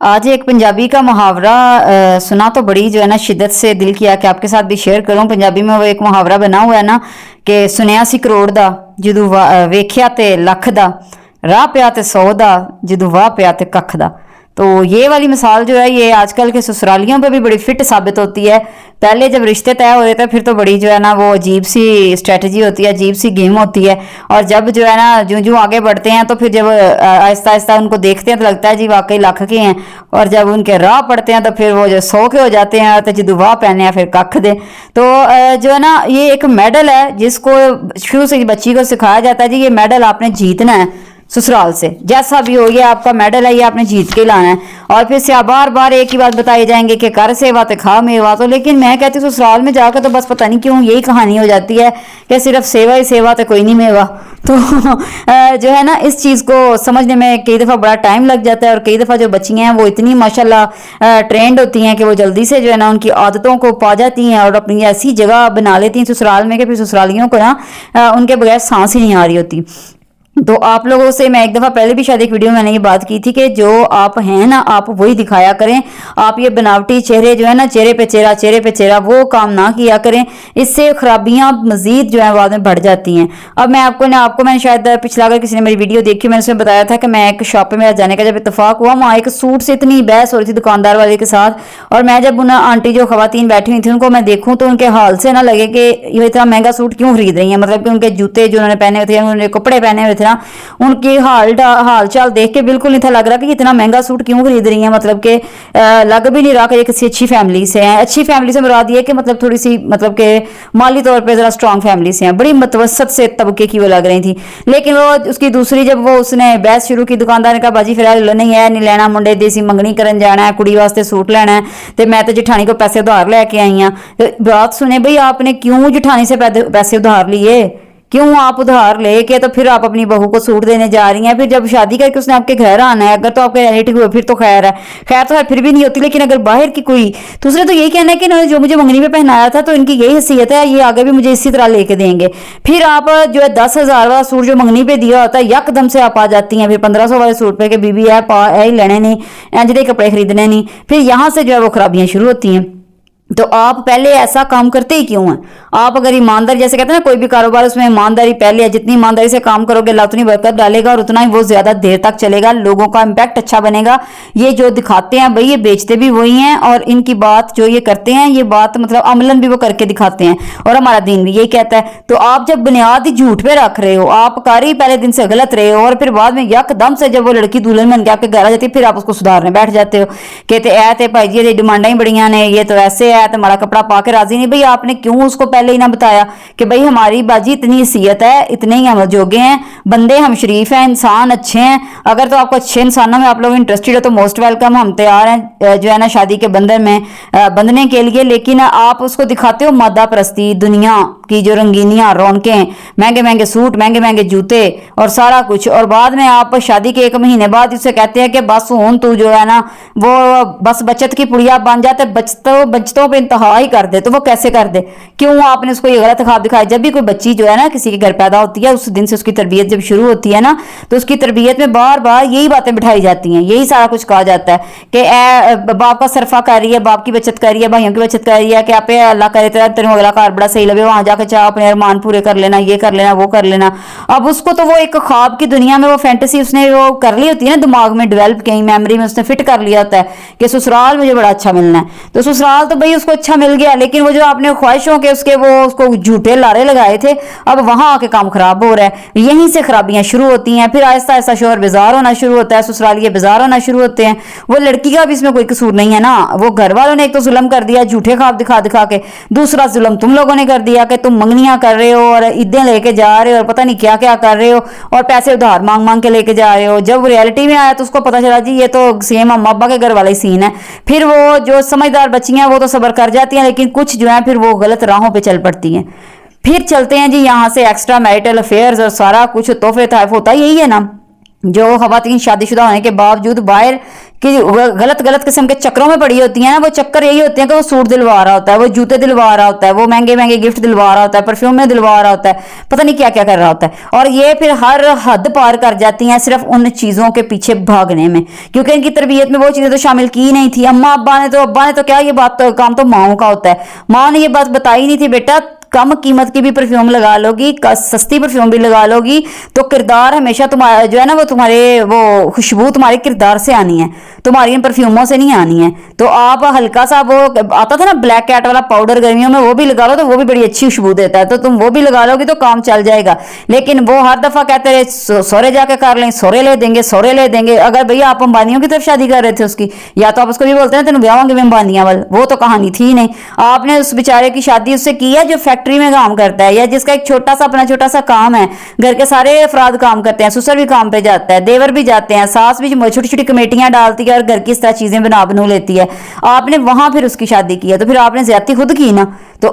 आज एक पंजाबी का मुहावरा सुना तो बड़ी जो है ना शिद्दत से दिल किया कि आपके साथ भी शेयर करूं। पंजाबी में वो एक मुहावरा बना हुआ है ना कि सुनिया सी करोड़ दा जदों वेख्या ते लख दा, राह पिया ते 100 दा जदों वाह पिया ते कख दा। तो ये वाली मिसाल जो है ये आजकल के ससुरालियों पे भी बड़ी फिट साबित होती है। पहले जब रिश्ते तय हो रहे थे फिर तो बड़ी जो है ना वो अजीब सी स्ट्रेटजी होती है, अजीब सी गेम होती है। और जब जो है ना जो जो आगे बढ़ते हैं तो फिर जब आहिस्ता आहिस्ता उनको देखते हैं तो लगता है जी वाकई लाख के हैं। और जब उनके राह पड़ते हैं तो फिर वो जो 100 के हो जाते हैं तो जो वाह पहने हैं फिर कख दे। तो जो है ना ये एक मेडल है जिसको शुरू से बच्ची को सिखाया जाता है जी ये मेडल आपने जीतना है ससुराल से, जैसा भी हो ये आपका मेडल है, ये आपने जीत के लाना है। और फिर से बार बार एक ही बात बताई जाएंगे कि कर सेवा तो खा मेवा। तो लेकिन मैं कहती हूँ ससुराल में जाकर तो बस पता नहीं क्यों यही कहानी हो जाती है कि सिर्फ सेवा ही सेवा तो कोई नहीं मेवा। तो जो है ना इस चीज़ को समझने में कई दफ़ा बड़ा टाइम लग जाता है। और कई दफ़ा जो बच्चियाँ हैं वो इतनी माशाल्लाह ट्रेंड होती हैं कि वो जल्दी से जो है ना उनकी आदतों को पा जाती हैं और अपनी ऐसी जगह बना लेती हैं ससुराल में कि फिर ससुरालियों को ना उनके बगैर सांस ही नहीं आ रही होती। तो आप लोगों से मैं एक दफ़ा पहले भी शायद एक वीडियो में मैंने ये बात की थी कि जो आप हैं ना आप वही दिखाया करें। आप ये बनावटी चेहरे जो है ना चेहरे पे चेहरा वो काम ना किया करें, इससे खराबियां मजीद जो है बाद में बढ़ जाती हैं। अब मैं आपको मैंने शायद पिछला अगर किसी ने मेरी वीडियो देखी मैंने उसमें बताया था कि मैं एक शॉप पे मेरा जाने का जब इत्तेफाक हुआ वहाँ एक सूट से इतनी बहस हो रही थी दुकानदार वाले के साथ। और मैं जब उन आंटी जो खवातीन बैठी हुई थी उनको मैं देखूँ तो उनके हाल से ना लगे कि ये इतना महंगा सूट क्यों खरीद रही हैं। मतलब कि उनके जूते जो उन्होंने पहने हुए थे, उन्होंने कपड़े पहने हुए थे ना, उनकी हाल चाल देख के बिल्कुल नहीं था लग रहा कि इतना महंगा सूट क्यों खरीद रही हैं। मतलब कि लग भी नहीं रहा कि ये किसी अच्छी फैमिली से हैं। अच्छी फैमिली से मुराद ये कि मतलब थोड़ी सी मतलब कि माली तौर पे जरा स्ट्रांग फैमिली से हैं, बड़ी मतवसत से तबके की वो लग रही थी। लेकिन वो उसकी दूसरी जब वो उसने बहस शुरू की दुकानदार ने कहा बाजी फिलहाल नहीं है नहीं लेना, मुंडे देसी मंगनी करन जाना है, कुड़ी वास्ते सूट लेना है तो मैं तो जिठानी को पैसे उधार लेके आई हाँ। तो बात सुने भाई आपने क्यों जिठानी से पैसे उधार लिए, क्यों आप उधार लेके तो फिर आप अपनी बहू को सूट देने जा रही हैं। फिर जब शादी करके उसने आपके घर आना है अगर तो आपके रिलेटिव हुए फिर तो खैर है, खैर तो है फिर भी नहीं होती। लेकिन अगर बाहर की कोई दूसरे तो यही कहना है कि इन्होंने जो मुझे मंगनी में पहनाया था तो इनकी यही हैसियत है, ये आगे भी मुझे इसी तरह लेके देंगे। फिर आप जो है 10,000 वाला सूट जो मंगनी पे दिया होता है यकदम से आप आ जाती हैं फिर 1500 वाले सूट पे कि बीबी है पा ही लेने नहीं, इंजदे कपड़े खरीदने नहीं। फिर यहाँ से जो है वो खराबियां शुरू होती हैं। तो आप पहले ऐसा काम करते ही क्यों हैं? आप अगर ईमानदारी जैसे कहते हैं ना कोई भी कारोबार उसमें ईमानदारी पहले है, जितनी ईमानदारी से काम करोगे अल्लाह उतनी बरकत डालेगा और उतना ही वो ज्यादा देर तक चलेगा, लोगों का इम्पैक्ट अच्छा बनेगा। ये जो दिखाते हैं भाई ये बेचते भी वही हैं और इनकी बात जो ये करते हैं ये बात मतलब अमलन भी वो करके दिखाते हैं और हमारा दीन भी यही कहता है। तो आप जब बुनियाद ही झूठ पे रख रहे हो, आप कर ही पहले दिन से गलत रहे हो और फिर बाद में यकदम से जब वो लड़की दुल्हन बन के आपके घर आ जाती है फिर आप उसको सुधारने बैठ जाते हो, कहते ऐ भाई जी ये डिमांडा ही बड़िया ने, ये तो ऐसे है तुम्हारा कपड़ा पा के राजी नहीं। भाई आपने क्यों उसको पहले ही ना बताया कि भाई हमारी बाजी इतनी हैसियत है, इतने ही हम जोगे हैं बंदे, हम शरीफ हैं, इंसान अच्छे हैं। अगर तो आपको अच्छे इंसानों में आप लोग इंटरेस्टेड हो तो मोस्ट वेलकम, हम तैयार हैं जो है ना शादी के बंधन में बंधने के लिए। लेकिन आप उसको दिखाते हो मादा परस्ती, दुनिया की जो रंगीनियां रौनकें, महंगे महंगे सूट, महंगे महंगे जूते और सारा कुछ। और बाद में आप शादी के 1 महीने बाद उससे कहते हैं कि बस हूं तू जो है ना वो बस बचत की पुड़िया बन जाते, बचतों पे इंतहा ही कर दे। तो वो कैसे कर दे, क्यों आपने उसको ये गलत ख्वाब दिखाया? जब भी कोई बच्ची जो है ना किसी के घर पैदा होती है उस दिन से उसकी तरबियत जब शुरू होती है ना तो उसकी तरबियत में बार बार यही बातें बिठाई जाती हैं, यही सारा कुछ कहा जाता है कि बाप का सरफा कर रही है, बाप की बचत कर रही है, भाइयों की बचत कर रही है, कि आप अल्लाह करे तेरे अगला घर बड़ा सही लगे, वहां जाकर चाह अपने अरमान पूरे कर लेना, ये कर लेना वो कर लेना। अब उसको तो वो एक ख्वाब की दुनिया में वो फैंटेसी उसने वो कर ली होती है ना, दिमाग में डेवलप कहीं मेमोरी में उसने फिट कर लिया होता है कि ससुराल मुझे बड़ा अच्छा मिलना है। तो ससुराल तो भाई उसको अच्छा मिल गया, लेकिन वो जो आपने ख्वाहिशों के उसको झूठे लारे लगाए थे अब वहां आके काम खराब हो रहा है। यहीं से खराबियां शुरू होती हैं। फिर आहिस्ता आहिस्ता शोहर बेजार होना शुरू होता है, ससुरालिये बेजार होना शुरू होते हैं। वो लड़की का भी इसमें कोई कसूर नहीं है ना, वो घर वालों ने एक तो जुल्म कर दिया झूठे ख्वाब दिखा दिखा के, दूसरा जुल्म तुम लोगों ने कर दिया कि तुम मंगनियां कर रहे हो और ईदें लेके जा रहे हो और पता नहीं क्या क्या कर रहे हो और पैसे उधार मांग मांग के लेके जा रहे हो। जब रियलिटी में आया तो उसको पता चला जी ये तो सेम अम्मा अब्बा के घर वाला ही सीन है। फिर वो जो समझदार बच्चियां वो तो सब्र कर जाती हैं, लेकिन कुछ जो है फिर वो गलत राहों पे चल पड़ती हैं। फिर चलते हैं जी यहाँ से एक्स्ट्रा मैरिटल अफेयर्स और सारा कुछ तोहफे तहफ होता यही है ना। जो खवातीन शादीशुदा होने के बावजूद बाहर की गलत गलत किस्म के चक्करों में पड़ी होती हैं ना, वो चक्कर यही होते हैं कि वो सूट दिलवा रहा होता है, वो जूते दिलवा रहा होता है, वो महंगे महंगे गिफ्ट दिलवा रहा होता है, परफ्यूम में दिलवा रहा होता है, पता नहीं क्या क्या कर रहा होता है। और ये फिर हर हद पार कर जाती हैं सिर्फ उन चीज़ों के पीछे भागने में, क्योंकि इनकी तरबियत में वो चीज़ें तो शामिल की नहीं थी। अब्बा ने तो क्या, ये बात तो काम तो माओ का होता है। माँ ने ये बात बताई नहीं थी, बेटा कम कीमत की भी परफ्यूम लगा लोगी, सस्ती परफ्यूम भी लगा लोगी, तो किरदार हमेशा तुम्हारा जो है ना, वो तुम्हारे वो खुशबू तुम्हारे किरदार से आनी है, तुम्हारी इन परफ्यूमों से नहीं आनी है। तो आप हल्का सा वो आता था ना ब्लैक कैट वाला पाउडर गर्मियों में, वो भी लगा लो तो वो भी बड़ी अच्छी खुशबू देता है, तो तुम वो भी लगा लोगी तो काम चल जाएगा। लेकिन वो हर दफा कहते रहे सौरे जाके कर लें, सौरे ले देंगे, सौरे ले देंगे। अगर भैया आप अंबानियों की तरफ शादी कर रहे थे उसकी, या तो आप उसको भी बोलते हैं तेन ब्याहोंगे भी अंबानिया वाल, वो तो कहानी थी नहीं। आपने उस बेचारे की शादी उससे की है जो फैक्ट्री में काम करता है, या जिसका एक छोटा सा अपना छोटा सा काम है, घर के सारे अफराद काम करते हैं, ससुर भी काम पे जाता है, देवर भी जाते हैं, सास भी छोटी छोटी कमेटियां डालती है और घर की इस तरह चीजें बना बनू लेती है। आपने वहां फिर उसकी शादी की है, तो फिर आपने ज्यादती खुद की ना। तो